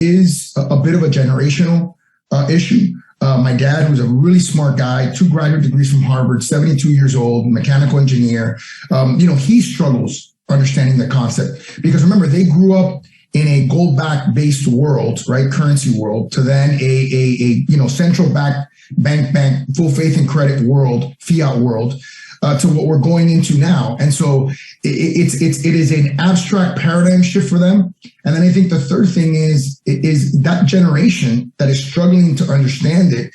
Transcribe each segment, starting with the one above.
is a bit of a generational issue. My dad, who's a really smart guy, 2 graduate degrees from Harvard, 72 years old, mechanical engineer, he struggles understanding the concept because remember, they grew up in a gold-backed based world, right, currency world, to then a central bank, full faith and credit world, fiat world, to what we're going into now. And so it is an abstract paradigm shift for them. And then I think the third thing is that generation that is struggling to understand it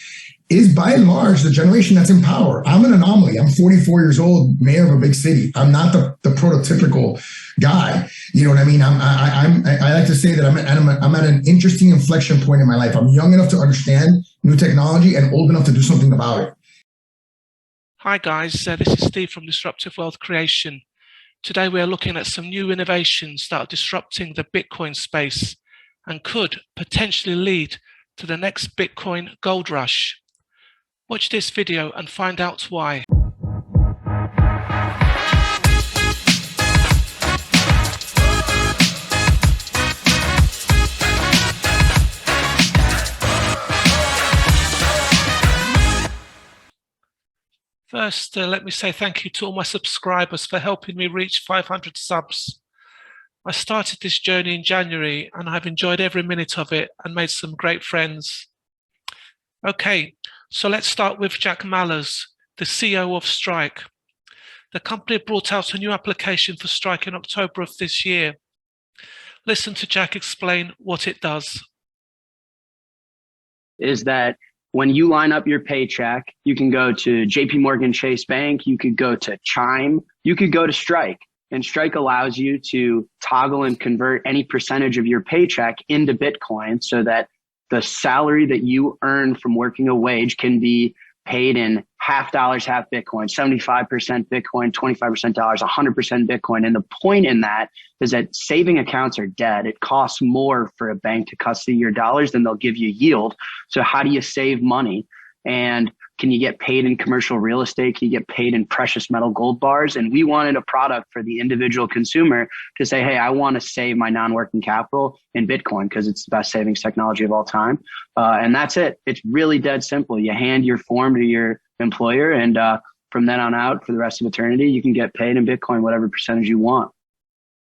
is by and large the generation that's in power. I'm an anomaly. I'm 44 years old, mayor of a big city. I'm not the prototypical guy. You know what I mean? I like to say that I'm at an interesting inflection point in my life. I'm young enough to understand new technology and old enough to do something about it. Hi guys, this is Steve from Disruptive Wealth Creation. Today we are looking at some new innovations that are disrupting the Bitcoin space and could potentially lead to the next Bitcoin gold rush. Watch this video and find out why. First, let me say thank you to all my subscribers for helping me reach 500 subs. I started this journey in January and I've enjoyed every minute of it and made some great friends. Okay, so let's start with Jack Mallers, the CEO of Strike. The company brought out a new application for Strike in October of this year. Listen to Jack explain what it does. Is that when you line up your paycheck, you can go to JP Morgan Chase Bank, you could go to Chime, you could go to Strike. And Strike allows you to toggle and convert any percentage of your paycheck into Bitcoin so that the salary that you earn from working a wage can be paid in half dollars, half Bitcoin, 75% Bitcoin, 25% dollars, 100% Bitcoin. And the point in that is that saving accounts are dead. It costs more for a bank to custody your dollars than they'll give you yield. So how do you save money? And can you get paid in commercial real estate? Can you get paid in precious metal gold bars? And we wanted a product for the individual consumer to say, hey, I want to save my non-working capital in Bitcoin because it's the best savings technology of all time. And that's it. It's really dead simple. You hand your form to your employer and from then on out for the rest of eternity, you can get paid in Bitcoin, whatever percentage you want.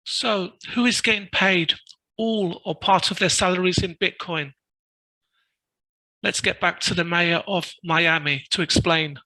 So who is getting paid all or part of their salaries in Bitcoin? Let's get back to the mayor of Miami to explain.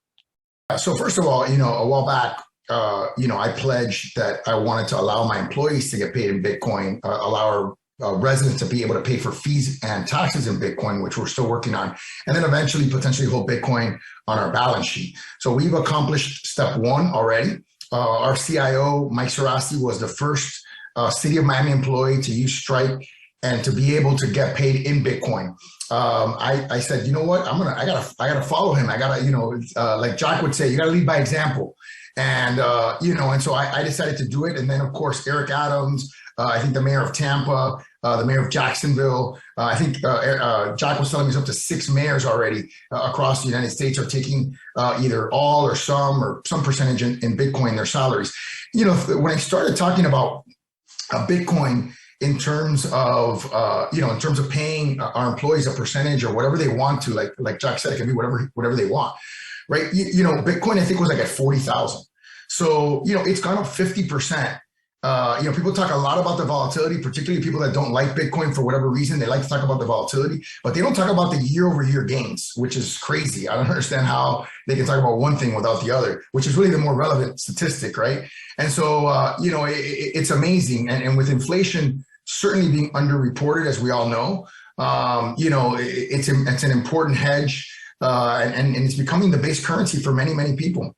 So first of all, a while back, I pledged that I wanted to allow my employees to get paid in Bitcoin, allow our residents to be able to pay for fees and taxes in Bitcoin, which we're still working on, and then eventually potentially hold Bitcoin on our balance sheet. So we've accomplished step 1 already. Our CIO, Mike Sarasti, was the first City of Miami employee to use Strike and to be able to get paid in Bitcoin. I said, you know what, I gotta follow him. I gotta, like Jack would say, you gotta lead by example. And, and so I decided to do it. And then of course, Eric Adams, I think the mayor of Tampa, the mayor of Jacksonville, I think Jack was telling me up to 6 mayors already across the United States are taking either all or some percentage in Bitcoin, their salaries. When I started talking about Bitcoin, in terms of paying our employees a percentage or whatever they want to, like Jack said, it can be whatever they want, right? Bitcoin I think was like at 40,000. So it's gone up 50%. People talk a lot about the volatility, particularly people that don't like Bitcoin for whatever reason. They like to talk about the volatility, but they don't talk about the year-over-year gains, which is crazy. I don't understand how they can talk about one thing without the other, which is really the more relevant statistic, right? And so, it's amazing. And with inflation certainly being underreported, as we all know, it's an important hedge, and it's becoming the base currency for many, many people.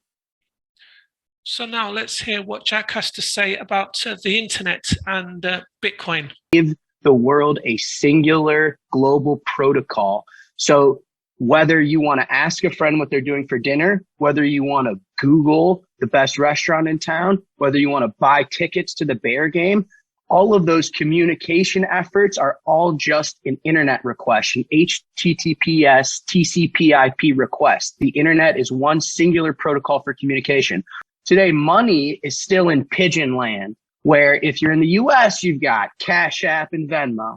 So now let's hear what Jack has to say about the internet and Bitcoin. Give the world a singular global protocol. So whether you want to ask a friend what they're doing for dinner, whether you want to Google the best restaurant in town, whether you want to buy tickets to the Bear game, all of those communication efforts are all just an internet request, an HTTPS TCP/IP request. The internet is one singular protocol for communication. Today, money is still in pigeon land, where if you're in the US, you've got Cash App and Venmo.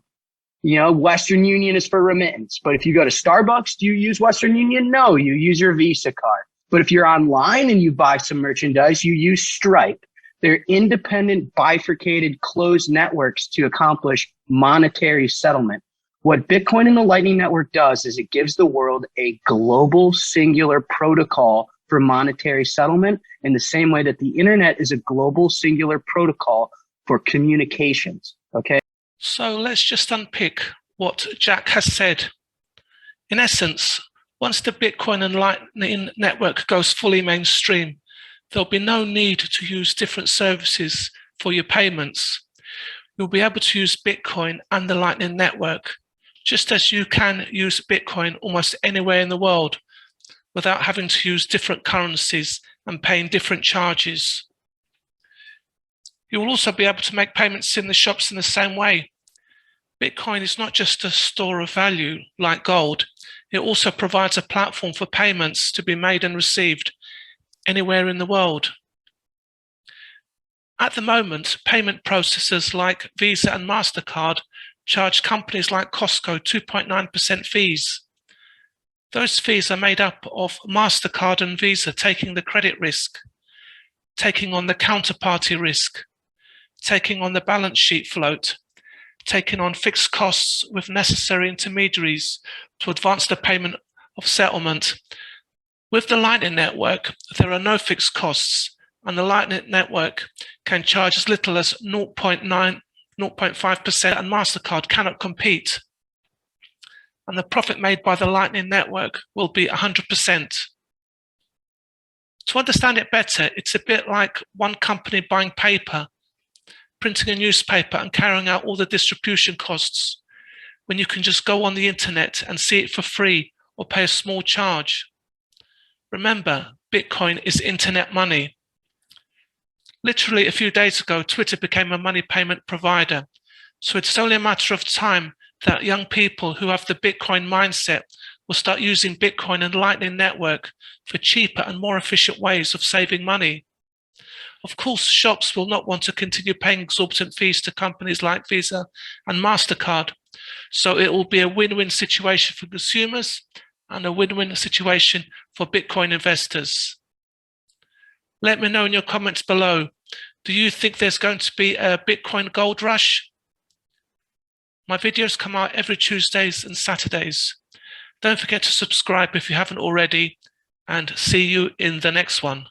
Western Union is for remittance. But if you go to Starbucks, do you use Western Union? No, you use your Visa card. But if you're online and you buy some merchandise, you use Stripe. They're independent, bifurcated, closed networks to accomplish monetary settlement. What Bitcoin and the Lightning Network does is it gives the world a global singular protocol for monetary settlement in the same way that the internet is a global singular protocol for communications. Okay. So let's just unpick what Jack has said. In essence, once the Bitcoin and Lightning Network goes fully mainstream, there'll be no need to use different services for your payments. You'll be able to use Bitcoin and the Lightning Network, just as you can use Bitcoin almost anywhere in the world without having to use different currencies and paying different charges. You will also be able to make payments in the shops in the same way. Bitcoin is not just a store of value like gold. It also provides a platform for payments to be made and received anywhere in the world. At the moment, payment processors like Visa and MasterCard charge companies like Costco 2.9% fees. Those fees are made up of MasterCard and Visa taking the credit risk, taking on the counterparty risk, taking on the balance sheet float, taking on fixed costs with necessary intermediaries to advance the payment of settlement. With the Lightning Network, there are no fixed costs, and the Lightning Network can charge as little as 0.5%, and MasterCard cannot compete. And the profit made by the Lightning Network will be 100%. To understand it better, it's a bit like one company buying paper, printing a newspaper and carrying out all the distribution costs, when you can just go on the internet and see it for free or pay a small charge. Remember, Bitcoin is internet money. Literally a few days ago, Twitter became a money payment provider. So it's only a matter of time that young people who have the Bitcoin mindset will start using Bitcoin and Lightning Network for cheaper and more efficient ways of saving money. Of course, shops will not want to continue paying exorbitant fees to companies like Visa and MasterCard. So it will be a win-win situation for consumers and a win-win situation for Bitcoin investors. Let me know in your comments below. Do you think there's going to be a Bitcoin gold rush? My videos come out every Tuesdays and Saturdays. Don't forget to subscribe if you haven't already, and see you in the next one.